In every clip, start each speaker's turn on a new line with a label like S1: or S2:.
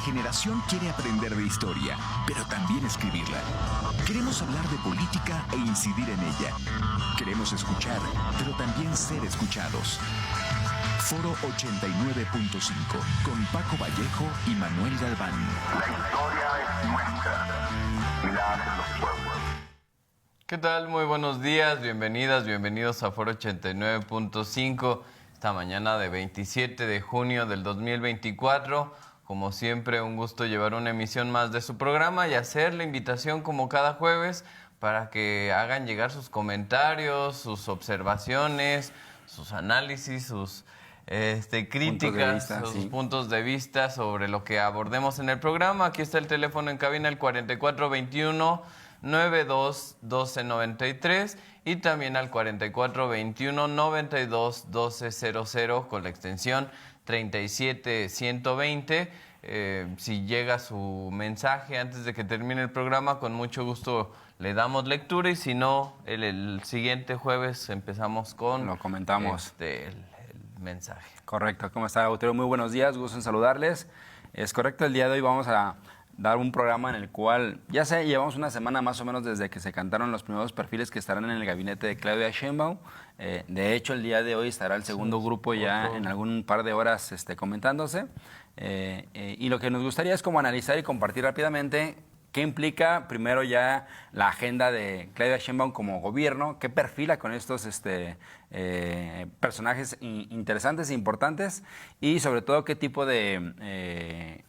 S1: generación quiere aprender de historia, pero también escribirla. Queremos hablar de política e incidir en ella. Queremos escuchar, pero también ser escuchados. Foro 89.5, con Paco Vallejo y Manuel Galván.
S2: La historia es nuestra y la hacen los pueblos.
S3: ¿Qué tal? Muy buenos días, bienvenidos a Foro 89.5, esta mañana de 27 de junio del 2024. Como siempre, un gusto llevar una emisión más de su programa y hacer la invitación como cada jueves para que hagan llegar sus comentarios, sus observaciones, sus análisis, sus críticas, sus puntos de vista sobre lo que abordemos en el programa. Aquí está el teléfono en cabina, el 4421-921293 y también al 4421-921200 con la extensión 37120. Si llega su mensaje antes de que termine el programa, con mucho gusto le damos lectura, y si no, el siguiente jueves empezamos con...
S4: Lo comentamos.
S3: El mensaje.
S4: Correcto. ¿Cómo está, Autero? Muy buenos días, gusto en saludarles. Es correcto, el día de hoy vamos a dar un programa en el cual, ya sé, llevamos una semana más o menos desde que se cantaron los primeros perfiles que estarán en el gabinete de Claudia Sheinbaum. De hecho, el día de hoy estará el segundo grupo ya en algún par de horas comentándose. Y lo que nos gustaría es como analizar y compartir rápidamente qué implica primero ya la agenda de Claudia Sheinbaum como gobierno, qué perfila con estos personajes interesantes e importantes, y sobre todo qué tipo de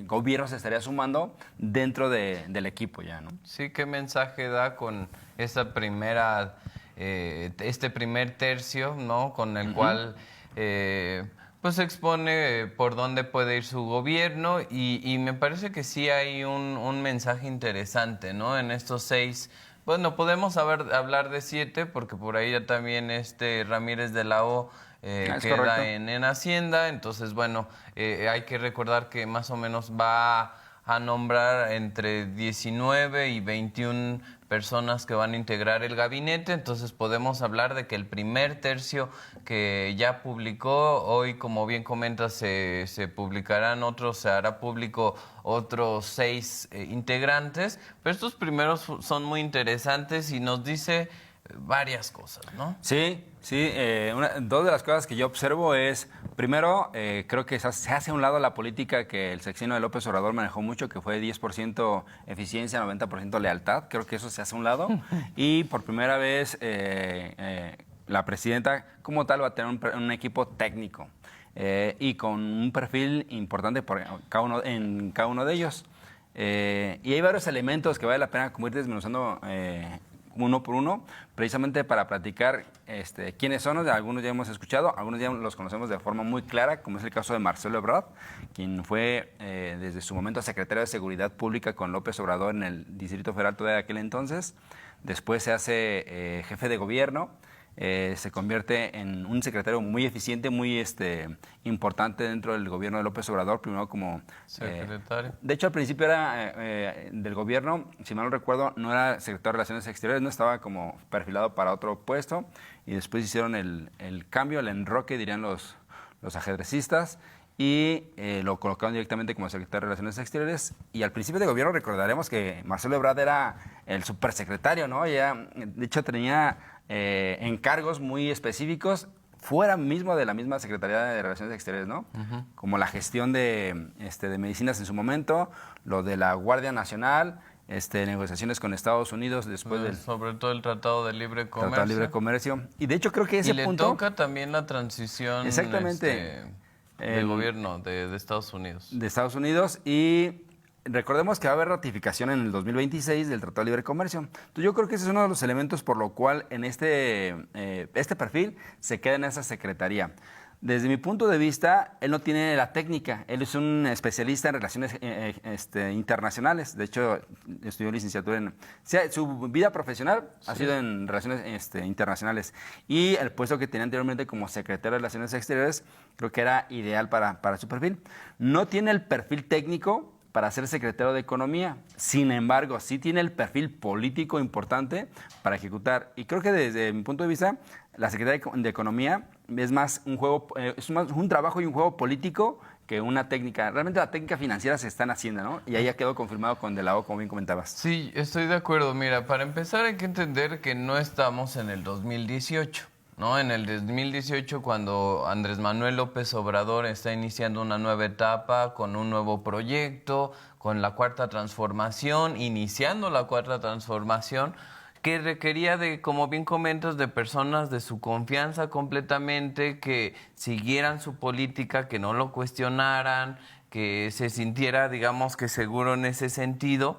S4: gobierno se estaría sumando dentro del equipo ya, ¿no?
S3: Sí, qué mensaje da con esta primera, este primer tercio, ¿no? Con el cual pues expone por dónde puede ir su gobierno, y me parece que sí hay un mensaje interesante, ¿no? En estos 6, bueno, podemos hablar de 7, porque por ahí ya también Ramírez de la O queda en Hacienda. Entonces, bueno, hay que recordar que más o menos va a nombrar entre 19 y 21 personas que van a integrar el gabinete. Entonces podemos hablar de que el primer tercio que ya publicó, hoy, como bien comentas, se publicarán otros, se hará público otros 6 integrantes, pero estos primeros son muy interesantes y nos dice varias cosas, ¿no?
S4: Sí. Dos de las cosas que yo observo es, primero, creo que se hace a un lado la política que el sexenio de López Obrador manejó mucho, que fue 10% eficiencia, 90% lealtad. Creo que eso se hace a un lado. Y por primera vez, la presidenta como tal va a tener un equipo técnico y con un perfil importante en cada uno de ellos. Y hay varios elementos que vale la pena como ir desmenuzando uno por uno, precisamente para platicar quiénes son. Algunos ya hemos escuchado, algunos ya los conocemos de forma muy clara, como es el caso de Marcelo Ebrard, quien fue desde su momento secretario de Seguridad Pública con López Obrador en el Distrito Federal todavía de aquel entonces. Después se hace jefe de gobierno. Se convierte en un secretario muy eficiente, muy importante dentro del gobierno de López Obrador, primero como
S3: secretario.
S4: De hecho, al principio era del gobierno, si mal no recuerdo, no era secretario de Relaciones Exteriores, no estaba como perfilado para otro puesto, y después hicieron el cambio, el enroque, dirían los ajedrecistas, y lo colocaron directamente como secretario de Relaciones Exteriores. Y al principio de gobierno recordaremos que Marcelo Ebrard era el supersecretario, ¿no? Ya, de hecho, tenía encargos muy específicos fuera mismo de la misma Secretaría de Relaciones Exteriores, ¿no? Como la gestión de medicinas en su momento, lo de la Guardia Nacional, negociaciones con Estados Unidos después del...
S3: Sobre todo el Tratado de Libre Comercio.
S4: Tratado de Libre Comercio. Y de hecho creo que ese punto...
S3: Y le toca también la transición...
S4: Exactamente.
S3: Del gobierno de Estados Unidos.
S4: De Estados Unidos, y recordemos que va a haber ratificación en el 2026 del Tratado de Libre Comercio. Entonces yo creo que ese es uno de los elementos por lo cual en este perfil se queda en esa secretaría. Desde mi punto de vista, él no tiene la técnica. Él es un especialista en relaciones internacionales. De hecho, estudió licenciatura en... su vida profesional ha sido en relaciones internacionales. Y el puesto que tenía anteriormente como secretario de Relaciones Exteriores, creo que era ideal para su perfil. No tiene el perfil técnico para ser secretario de Economía. Sin embargo, sí tiene el perfil político importante para ejecutar. Y creo que desde mi punto de vista, la Secretaría de Economía es más un juego, es más un trabajo y un juego político que una técnica. Realmente la técnica financiera se están haciendo, ¿no? Y ahí ya quedó confirmado con De la O, como bien comentabas.
S3: Sí, estoy de acuerdo. Mira, para empezar hay que entender que no estamos en el 2018, ¿no? En el 2018, cuando Andrés Manuel López Obrador está iniciando una nueva etapa con un nuevo proyecto, con la Cuarta Transformación, iniciando la Cuarta Transformación, que requería de, como bien comentas, de personas de su confianza completamente, que siguieran su política, que no lo cuestionaran, que se sintiera, digamos, que seguro en ese sentido.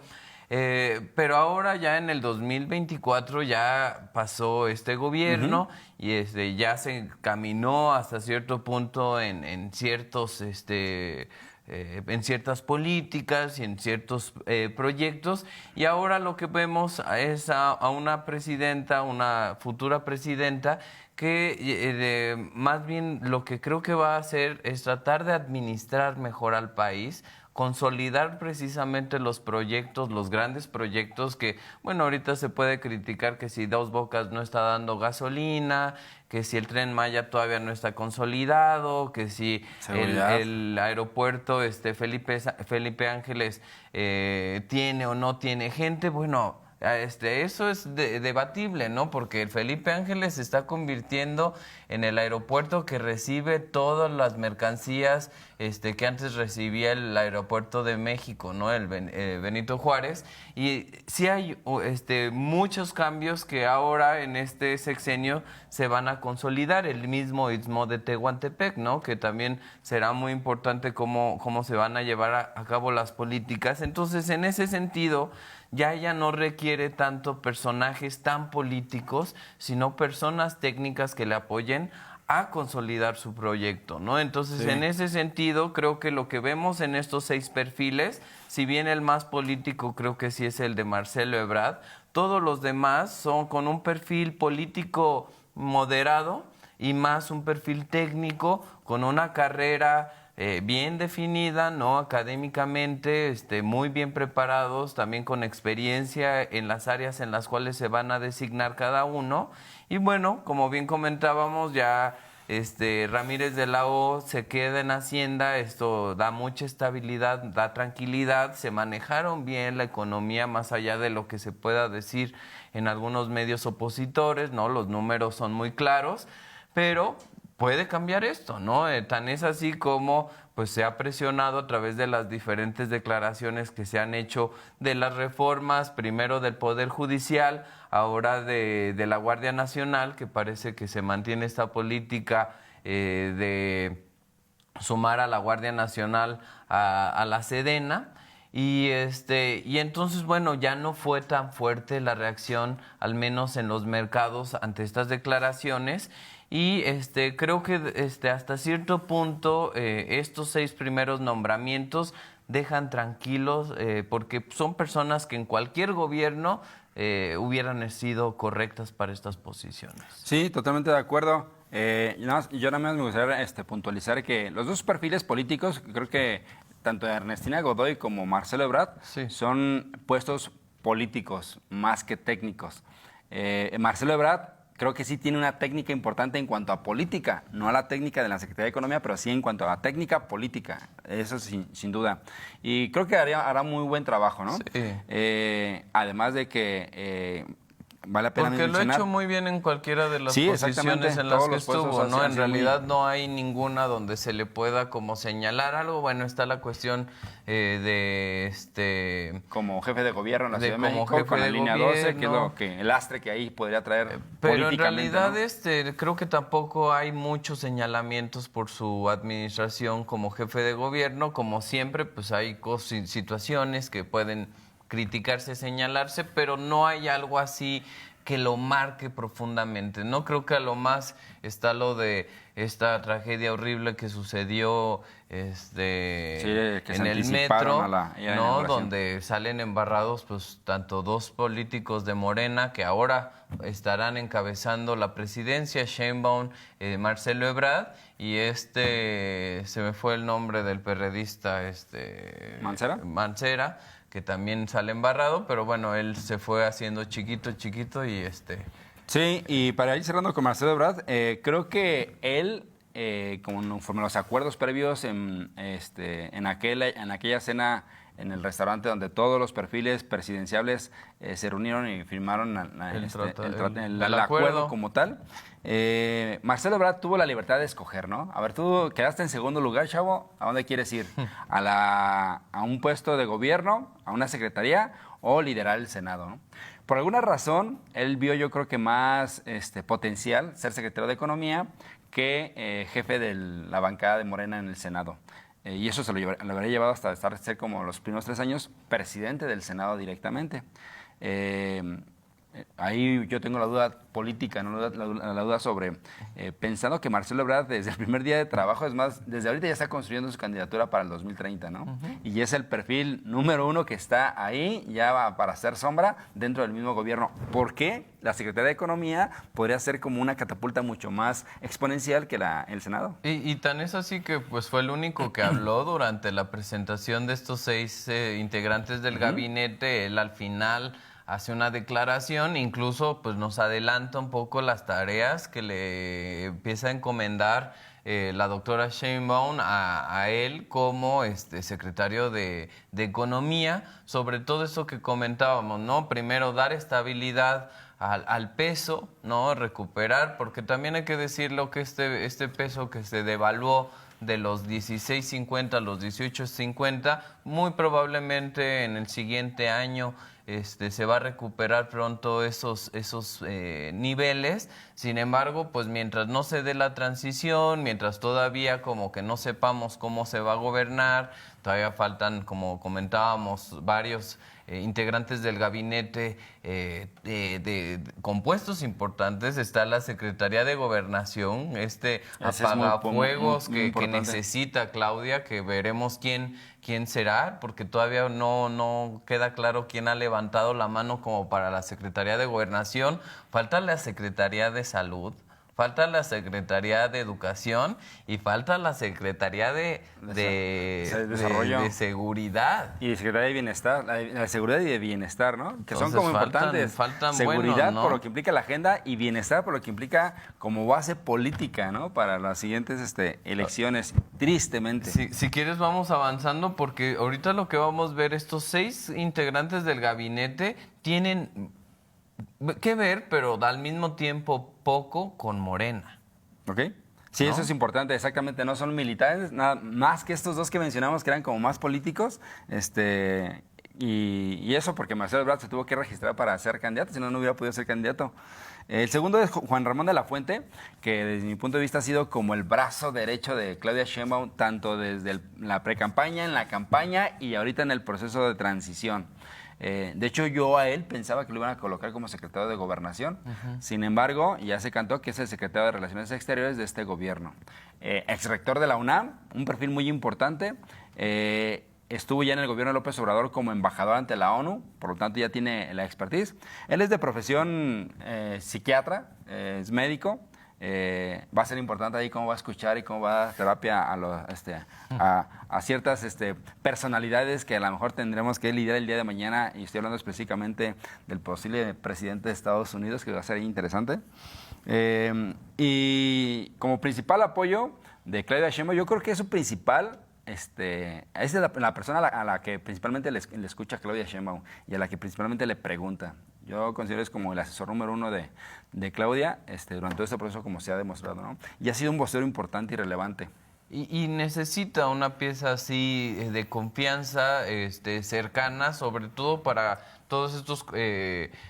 S3: Pero ahora ya en el 2024 ya pasó este gobierno y ya se encaminó hasta cierto punto en ciertos en ciertas políticas y en ciertos proyectos, y ahora lo que vemos es a una presidenta, una futura presidenta, que más bien lo que creo que va a hacer es tratar de administrar mejor al país, consolidar precisamente los proyectos, los grandes proyectos que, bueno, ahorita se puede criticar que si Dos Bocas no está dando gasolina, que si el Tren Maya todavía no está consolidado, que si el aeropuerto Felipe Ángeles tiene o no tiene gente. Bueno, eso es debatible, ¿no? Porque el Felipe Ángeles se está convirtiendo en el aeropuerto que recibe todas las mercancías que antes recibía el aeropuerto de México, ¿no? El Benito Juárez. Y sí hay muchos cambios que ahora en este sexenio se van a consolidar. El mismo Istmo de Tehuantepec, ¿no? Que también será muy importante cómo se van a llevar a cabo las políticas. Entonces, en ese sentido, ya ella no requiere tanto personajes tan políticos, sino personas técnicas que le apoyen a consolidar su proyecto, ¿no? Entonces, en ese sentido, creo que lo que vemos en estos 6 perfiles, si bien el más político creo que sí es el de Marcelo Ebrard, todos los demás son con un perfil político moderado y más un perfil técnico, con una carrera bien definida, ¿no? Académicamente, muy bien preparados, también con experiencia en las áreas en las cuales se van a designar cada uno. Y bueno, como bien comentábamos, ya Ramírez de la O se queda en Hacienda. Esto da mucha estabilidad, da tranquilidad. Se manejaron bien la economía, más allá de lo que se pueda decir en algunos medios opositores, ¿no? Los números son muy claros, pero puede cambiar esto, ¿no? Tan es así como pues se ha presionado a través de las diferentes declaraciones que se han hecho de las reformas, primero del Poder Judicial, ahora de la Guardia Nacional, que parece que se mantiene esta política de sumar a la Guardia Nacional a la Sedena. Y entonces, bueno, ya no fue tan fuerte la reacción, al menos en los mercados, ante estas declaraciones. Y creo que hasta cierto punto estos 6 primeros nombramientos dejan tranquilos, porque son personas que en cualquier gobierno hubieran sido correctas para estas posiciones.
S4: Sí, totalmente de acuerdo. Yo nada más me gustaría puntualizar que los 2 perfiles políticos, creo que tanto Ernestina Godoy como Marcelo Ebrard, son puestos políticos más que técnicos. Marcelo Ebrard creo que sí tiene una técnica importante en cuanto a política, no a la técnica de la Secretaría de Economía, pero sí en cuanto a la técnica política, eso sin duda. Y creo que hará muy buen trabajo, ¿no?
S3: Sí.
S4: Además de que vale la pena
S3: porque
S4: mencionar.
S3: lo ha hecho muy bien en cualquiera de las posiciones en las que estuvo, ¿no? En realidad no hay ninguna donde se le pueda como señalar algo. Bueno, está la cuestión
S4: como jefe de gobierno en la Ciudad de
S3: como
S4: México,
S3: jefe
S4: con la
S3: de
S4: línea
S3: gobierno,
S4: 12, que es lo que, el lastre que ahí podría traer
S3: pero en realidad,
S4: ¿no?
S3: Creo que tampoco hay muchos señalamientos por su administración como jefe de gobierno. Como siempre, pues hay situaciones que pueden criticarse, señalarse, pero no hay algo así que lo marque profundamente. No creo que a lo más está lo de esta tragedia horrible que sucedió
S4: que
S3: en el metro, ¿no?
S4: inauguración.
S3: Donde salen embarrados pues tanto 2 políticos de Morena que ahora estarán encabezando la presidencia, Sheinbaum, Marcelo Ebrard, y se me fue el nombre del perredista, Mancera, que también sale embarrado, pero bueno, él se fue haciendo chiquito y
S4: Sí, y para ir cerrando con Marcelo Ebrard, creo que él, conforme a los acuerdos previos en aquella cena en el restaurante donde todos los perfiles presidenciables se reunieron y firmaron el acuerdo como tal, Marcelo Ebrard tuvo la libertad de escoger, ¿no? A ver, tú quedaste en segundo lugar, chavo, ¿a dónde quieres ir? ¿A un puesto de gobierno, a una secretaría o liderar el Senado, ¿no? Por alguna razón, él vio, yo creo que más potencial ser secretario de Economía que jefe de la bancada de Morena en el Senado. Y eso se lo habría llevado hasta ser como los primeros 3 años presidente del Senado directamente. Ahí yo tengo la duda política, no la duda sobre, pensando que Marcelo Ebrard desde el primer día de trabajo, es más, desde ahorita ya está construyendo su candidatura para el 2030, ¿no? Y es el perfil número 1 que está ahí, ya va para hacer sombra dentro del mismo gobierno. ¿Por qué? La Secretaría de Economía podría ser como una catapulta mucho más exponencial que el Senado.
S3: Y tan es así que pues fue el único que habló durante la presentación de estos 6 integrantes del gabinete. Él al final hace una declaración, incluso pues nos adelanta un poco las tareas que le empieza a encomendar la doctora Sheinbaum a él como secretario de Economía, sobre todo eso que comentábamos, ¿no? Primero dar estabilidad al peso, ¿no? Recuperar, porque también hay que decirlo que este peso que se devaluó de los 16.50 a los 18.50, muy probablemente en el siguiente año se va a recuperar pronto esos niveles. Sin embargo, pues mientras no se dé la transición, mientras todavía como que no sepamos cómo se va a gobernar, todavía faltan, como comentábamos, varios integrantes del gabinete de compuestos importantes. Está la Secretaría de Gobernación, apagafuegos que necesita Claudia, que veremos quién será, porque todavía no queda claro quién ha levantado la mano como para la Secretaría de Gobernación. Falta la Secretaría de Salud, falta la Secretaría de Educación y falta la Secretaría de Seguridad.
S4: Y Secretaría de Bienestar, la Seguridad y de Bienestar, ¿no? Que
S3: Entonces,
S4: son como importantes.
S3: Faltan
S4: Seguridad
S3: buenos, ¿no?
S4: por lo que implica la agenda y bienestar por lo que implica como base política, ¿no? Para las siguientes elecciones, tristemente.
S3: Si quieres vamos avanzando, porque ahorita lo que vamos a ver, estos 6 integrantes del gabinete tienen que ver, pero al mismo tiempo poco, con Morena.
S4: ¿Ok? Sí,
S3: ¿No?
S4: eso es importante, exactamente. No son militares, nada más que estos 2 que mencionamos que eran como más políticos. Y eso porque Marcelo Ebrard se tuvo que registrar para ser candidato, si no, no hubiera podido ser candidato. El segundo es Juan Ramón de la Fuente, que desde mi punto de vista ha sido como el brazo derecho de Claudia Sheinbaum, tanto desde la precampaña, en la campaña y ahorita en el proceso de transición. De hecho, yo a él pensaba que lo iban a colocar como secretario de Gobernación. Sin embargo, ya se cantó que es el secretario de Relaciones Exteriores de este gobierno. Exrector de la UNAM, un perfil muy importante. Estuvo ya en el gobierno de López Obrador como embajador ante la ONU, por lo tanto ya tiene la expertise. Él es de profesión psiquiatra, es médico. Va a ser importante ahí cómo va a escuchar y cómo va a dar terapia a ciertas personalidades que a lo mejor tendremos que lidiar el día de mañana, y estoy hablando específicamente del posible presidente de Estados Unidos, que va a ser interesante. Y como principal apoyo de Claudia Sheinbaum, yo creo que es su principal... es la persona a la que principalmente le escucha Claudia Sheinbaum y a la que principalmente le pregunta. Yo considero que es como el asesor número 1 de Claudia durante todo este proceso, como se ha demostrado, ¿no? Y ha sido un vocero importante y relevante.
S3: Y necesita una pieza así de confianza, cercana, sobre todo para todas estas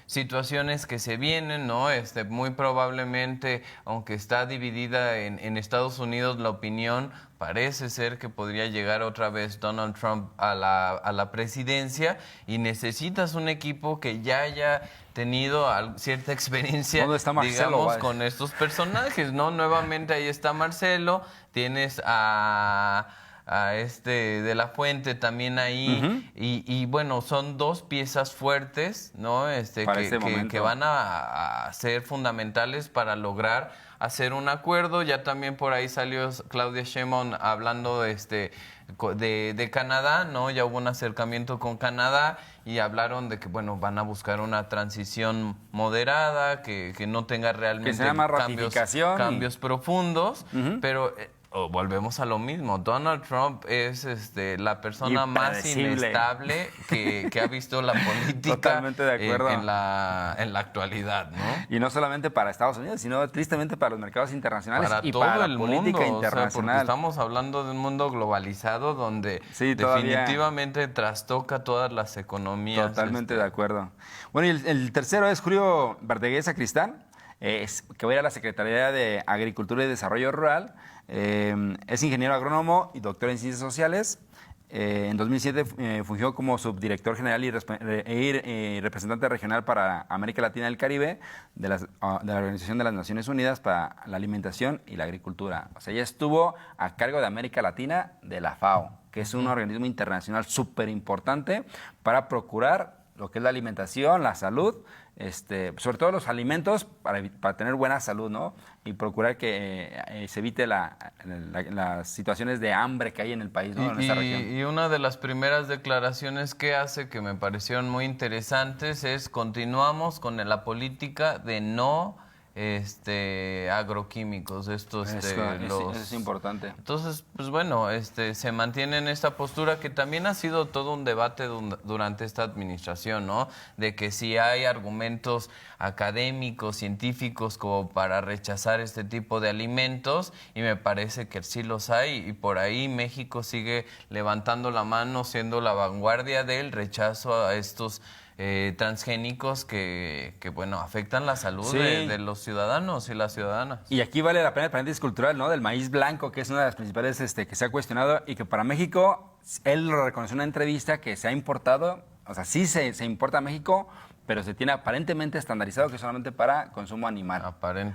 S3: situaciones que se vienen, ¿no? Muy probablemente, aunque está dividida en Estados Unidos la opinión, parece ser que podría llegar otra vez Donald Trump a la presidencia, y necesitas un equipo que ya haya tenido cierta experiencia, digamos, con estos personajes, ¿no? Nuevamente ahí está Marcelo, tienes a a de la Fuente también ahí, y bueno, son dos piezas fuertes, ¿no? Que van a ser fundamentales para lograr hacer un acuerdo. Ya también por ahí salió Claudia Sheinbaum hablando de Canadá, ¿no? Ya hubo un acercamiento con Canadá y hablaron de que, bueno, van a buscar una transición moderada, que no tenga realmente
S4: que sea más
S3: cambios profundos, pero volvemos a lo mismo. Donald Trump es la persona más inestable que ha visto la política.
S4: Totalmente de acuerdo.
S3: En la actualidad, ¿no?
S4: Y no solamente para Estados Unidos, sino tristemente para los mercados internacionales y
S3: todo
S4: para
S3: el
S4: la política
S3: mundo,
S4: internacional.
S3: O sea, porque estamos hablando de un mundo globalizado donde
S4: sí,
S3: definitivamente trastoca todas las economías.
S4: Totalmente de acuerdo. Bueno, y el tercero es Julio Verdaguer Sacristán, que va a ir a la Secretaría de Agricultura y Desarrollo Rural. Es ingeniero agrónomo y doctor en Ciencias Sociales. En 2007 fungió como subdirector general y representante regional para América Latina y el Caribe de la Organización de las Naciones Unidas para la Alimentación y la Agricultura. O sea, ella estuvo a cargo de América Latina de la FAO, que es un organismo internacional súper importante para procurar lo que es la alimentación, la salud, sobre todo los alimentos para tener buena salud, ¿no? Y procurar que se evite las situaciones de hambre que hay en el país, ¿no? En esta región.
S3: Y una de las primeras declaraciones que hace, que me parecieron muy interesantes, es: continuamos con la política de no agroquímicos. Eso
S4: es importante.
S3: Entonces, pues bueno, se mantiene en esta postura que también ha sido todo un debate durante esta administración, ¿no? De que si hay argumentos académicos, científicos, como para rechazar este tipo de alimentos, y me parece que sí los hay, y por ahí México sigue levantando la mano, siendo la vanguardia del rechazo a estos transgénicos que bueno, afectan la salud de los ciudadanos y las ciudadanas.
S4: Y aquí vale la pena el paréntesis cultural, ¿no? Del maíz blanco, que es una de las principales que se ha cuestionado y que para México, él lo reconoció en una entrevista, que se ha importado, o sea, sí se importa a México, pero se tiene aparentemente estandarizado que es solamente para consumo animal.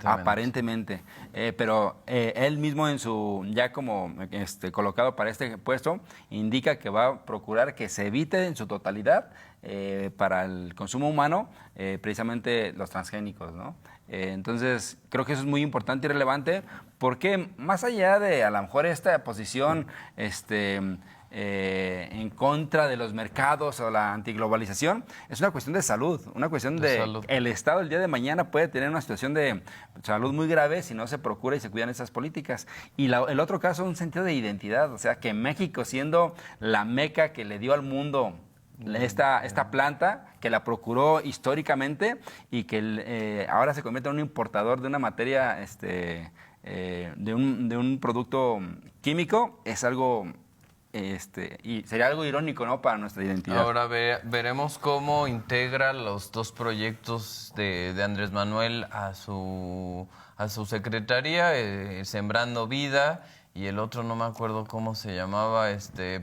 S4: Aparentemente. Pero él mismo ya como colocado para este puesto, indica que va a procurar que se evite en su totalidad para el consumo humano precisamente los transgénicos, ¿no? Entonces, creo que eso es muy importante y relevante porque más allá de a lo mejor esta posición en contra de los mercados o la antiglobalización, es una cuestión de salud, una cuestión de salud. El Estado el día de mañana puede tener una situación de salud muy grave si no se procura y se cuidan esas políticas. Y el otro caso, un sentido de identidad, o sea, que México, siendo la meca que le dio al mundo esta planta, que la procuró históricamente y que ahora se convierte en un importador de una materia, de un producto químico, es algo... y sería algo irónico, ¿no?, para nuestra identidad.
S3: Ahora veremos cómo integra los dos proyectos de Andrés Manuel a su secretaría, Sembrando Vida, y el otro no me acuerdo cómo se llamaba,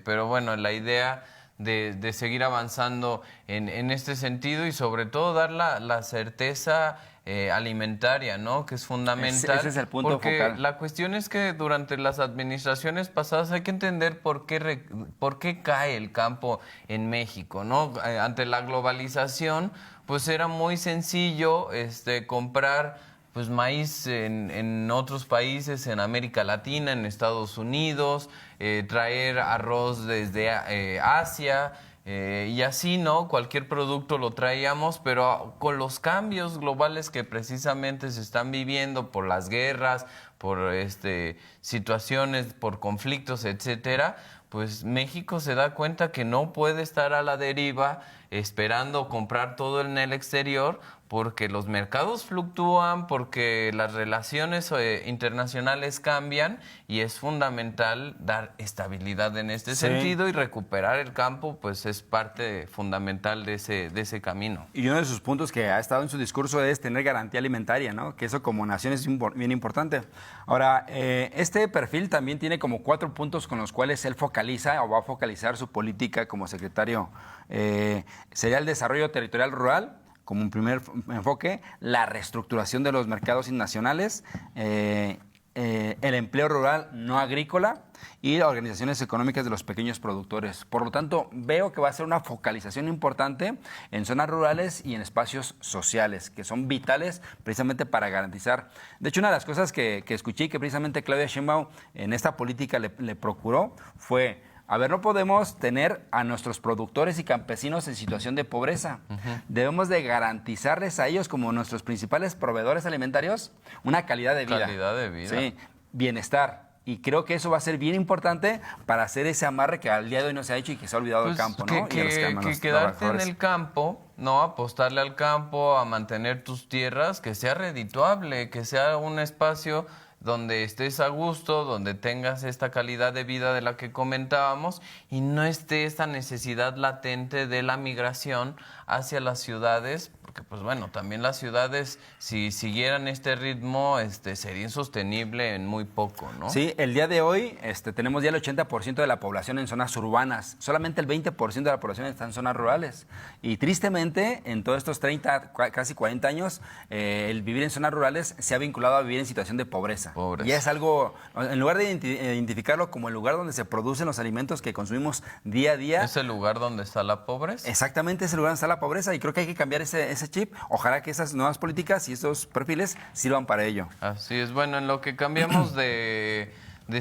S3: pero bueno, la idea de seguir avanzando en este sentido y sobre todo dar la certeza alimentaria, ¿no? Que es fundamental.
S4: Ese es el punto
S3: porque
S4: focal.
S3: La cuestión es que durante las administraciones pasadas hay que entender por qué cae el campo en México, ¿no? Ante la globalización, pues era muy sencillo comprar pues maíz en otros países, en América Latina, en Estados Unidos, traer arroz desde Asia, y así, ¿no? Cualquier producto lo traíamos, pero con los cambios globales que precisamente se están viviendo por las guerras, por situaciones, por conflictos, etcétera, pues México se da cuenta que no puede estar a la deriva esperando comprar todo en el exterior, porque los mercados fluctúan, porque las relaciones internacionales cambian, y es fundamental dar estabilidad en este sentido, y recuperar el campo pues es parte fundamental de ese camino.
S4: Y uno de sus puntos que ha estado en su discurso es tener garantía alimentaria, ¿no? Que eso como nación es bien importante. Ahora, este perfil también tiene como 4 puntos con los cuales él focaliza o va a focalizar su política como secretario. Sería el desarrollo territorial rural, como un primer enfoque, la reestructuración de los mercados nacionales, el empleo rural no agrícola y las organizaciones económicas de los pequeños productores. Por lo tanto, veo que va a ser una focalización importante en zonas rurales y en espacios sociales, que son vitales precisamente para garantizar. De hecho, una de las cosas que escuché que precisamente Claudia Sheinbaum en esta política le procuró fue: a ver, no podemos tener a nuestros productores y campesinos en situación de pobreza. Debemos de garantizarles a ellos, como nuestros principales proveedores alimentarios, una calidad de vida.
S3: Calidad de vida.
S4: Sí, bienestar. Y creo que eso va a ser bien importante para hacer ese amarre que al día de hoy no se ha hecho y que se ha olvidado del campo, ¿no?
S3: Que quedarte en el campo, no apostarle al campo, a mantener tus tierras, que sea redituable, que sea un espacio donde estés a gusto, donde tengas esta calidad de vida de la que comentábamos y no esté esta necesidad latente de la migración hacia las ciudades, porque pues bueno, también las ciudades, si siguieran este ritmo, sería insostenible en muy poco, ¿no?
S4: Sí, el día de hoy tenemos ya el 80% de la población en zonas urbanas, solamente el 20% de la población está en zonas rurales. Y tristemente, en todos estos 30, casi 40 años, el vivir en zonas rurales se ha vinculado a vivir en situación de pobreza. Y es algo, en lugar de identificarlo como el lugar donde se producen los alimentos que consumimos día a día.
S3: ¿Es el lugar donde está la pobreza?
S4: Exactamente, es el lugar donde está la pobreza y creo que hay que cambiar ese chip. Ojalá que esas nuevas políticas y estos perfiles sirvan para ello.
S3: Así es. Bueno, en lo que cambiamos de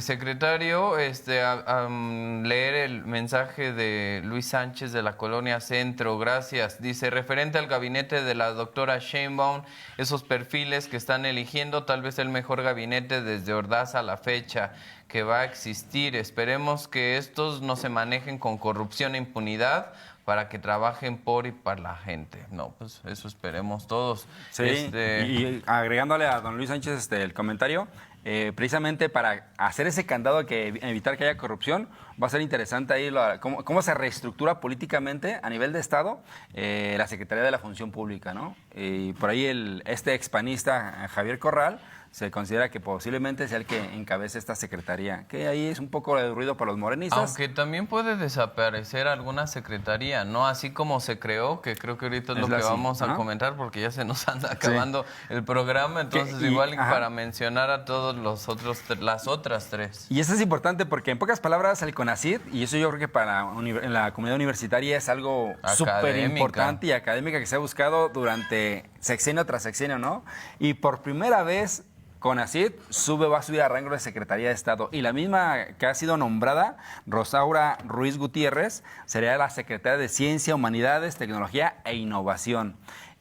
S3: secretario, leer el mensaje de Luis Sánchez de la Colonia Centro, gracias. Dice, referente al gabinete de la doctora Sheinbaum, esos perfiles que están eligiendo, tal vez el mejor gabinete desde Ordaz a la fecha que va a existir. Esperemos que estos no se manejen con corrupción e impunidad para que trabajen por y para la gente. No, pues eso esperemos todos.
S4: Sí, y agregándole a don Luis Sánchez el comentario, precisamente para hacer ese candado que evitar que haya corrupción, va a ser interesante ahí cómo se reestructura políticamente a nivel de Estado la Secretaría de la Función Pública, ¿no? Y por ahí este expanista Javier Corral se considera que posiblemente sea el que encabece esta secretaría, que ahí es un poco de ruido para los morenistas.
S3: Aunque también puede desaparecer alguna secretaría, ¿no? Así como se creó, que creo que ahorita es lo que vamos a comentar, porque ya se nos anda acabando el programa, entonces para mencionar a todos las otras tres.
S4: Y eso es importante porque en pocas palabras el CONACYT, y eso yo creo que para la comunidad universitaria es algo súper importante y académica que se ha buscado durante sexenio tras sexenio, ¿no? Y por primera vez CONACYT va a subir a rango de Secretaría de Estado. Y la misma que ha sido nombrada, Rosaura Ruiz Gutiérrez, sería la Secretaria de Ciencia, Humanidades, Tecnología e Innovación.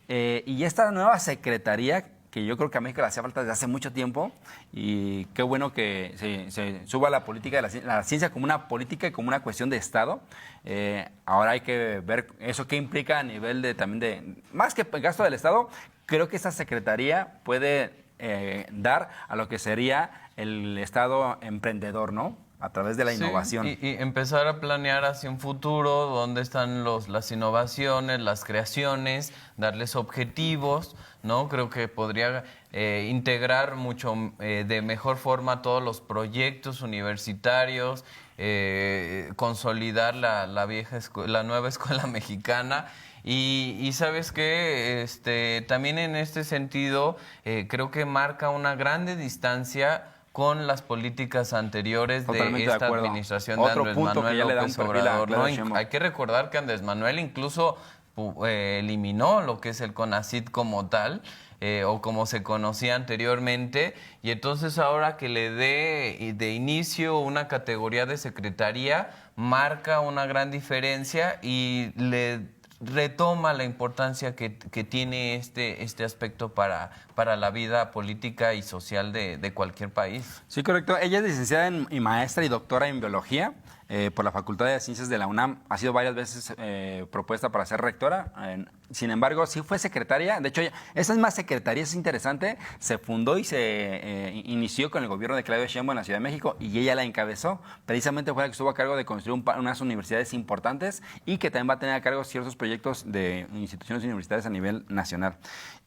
S4: Y esta nueva secretaría, que yo creo que a México le hacía falta desde hace mucho tiempo, y qué bueno que se suba la política de la ciencia como una política y como una cuestión de Estado. Ahora hay que ver eso qué implica a nivel más que el gasto del Estado, creo que esta secretaría puede dar a lo que sería el Estado emprendedor, ¿no? A través de la innovación.
S3: Y empezar a planear hacia un futuro, dónde están las innovaciones, las creaciones, darles objetivos, ¿no? Creo que podría integrar mucho de mejor forma todos los proyectos universitarios, consolidar la nueva escuela mexicana. Y sabes que también en este sentido creo que marca una grande distancia con las políticas anteriores de esta administración de Andrés Manuel López Obrador, ¿no? Hay que recordar que Andrés Manuel incluso eliminó lo que es el CONACYT como tal, o como se conocía anteriormente, y entonces ahora que le dé de inicio una categoría de secretaría, marca una gran diferencia y le retoma la importancia que tiene este aspecto para la vida política y social de cualquier país.
S4: Sí, correcto. Ella es licenciada y maestra y doctora en biología por la Facultad de Ciencias de la UNAM. Ha sido varias veces propuesta para ser rectora. Sin embargo, sí fue secretaria. De hecho, esa misma secretaría es interesante. Se fundó y se inició con el gobierno de Claudia Sheinbaum en la Ciudad de México y ella la encabezó. Precisamente fue la que estuvo a cargo de construir unas universidades importantes y que también va a tener a cargo ciertos proyectos de instituciones universitarias a nivel nacional.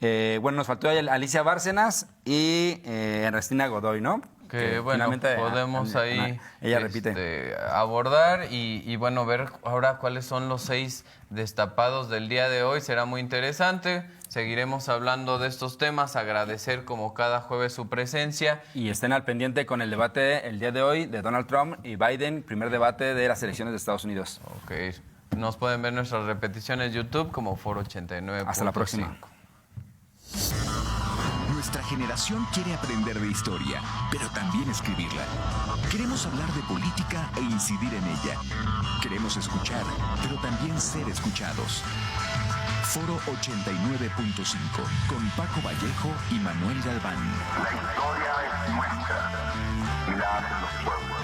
S4: Bueno, nos faltó Alicia Bárcenas y Ernestina Godoy, ¿no?
S3: que bueno,
S4: finalmente
S3: podemos ahí
S4: ella repite.
S3: abordar y bueno, ver ahora cuáles son los 6 destapados del día de hoy. Será muy interesante. Seguiremos hablando de estos temas, agradecer como cada jueves su presencia.
S4: Y estén al pendiente con el debate el día de hoy de Donald Trump y Biden, primer debate de las elecciones de Estados Unidos.
S3: Ok, nos pueden ver nuestras repeticiones YouTube como Foro 89.
S4: Hasta la próxima.
S1: Nuestra generación quiere aprender de historia, pero también escribirla. Queremos hablar de política e incidir en ella. Queremos escuchar, pero también ser escuchados. Foro 89.5 con Paco Vallejo y Manuel Galván.
S2: La historia es nuestra y la hacen los pueblos.